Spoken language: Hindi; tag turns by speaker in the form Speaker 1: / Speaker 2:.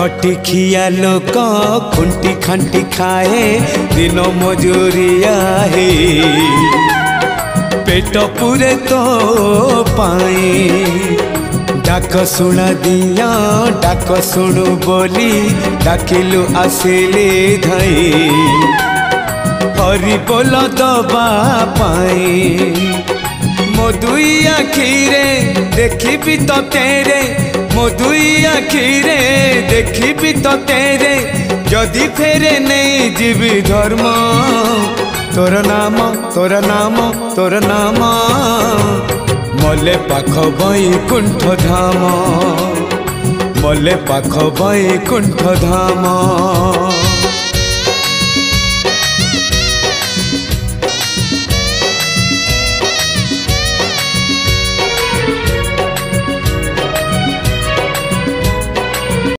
Speaker 1: खटी खिया लोक खुंटी खांटी खाए दिन मजूरिया है पेट पूरे तो पाए डाक शुणा दिया डाक शुणु बोली डाकिलु आसिले धाई हरि बोल दबा पाए मो दुई आखिरे देखी तो तेरे मो दुई आखिरे देखी तो तेरे जदि फेरे नहीं जीवी धर्म तोर नाम तोर नाम तोर नाम मले पाख बैकुंठ धाम मले पाख बैकुंठ धाम।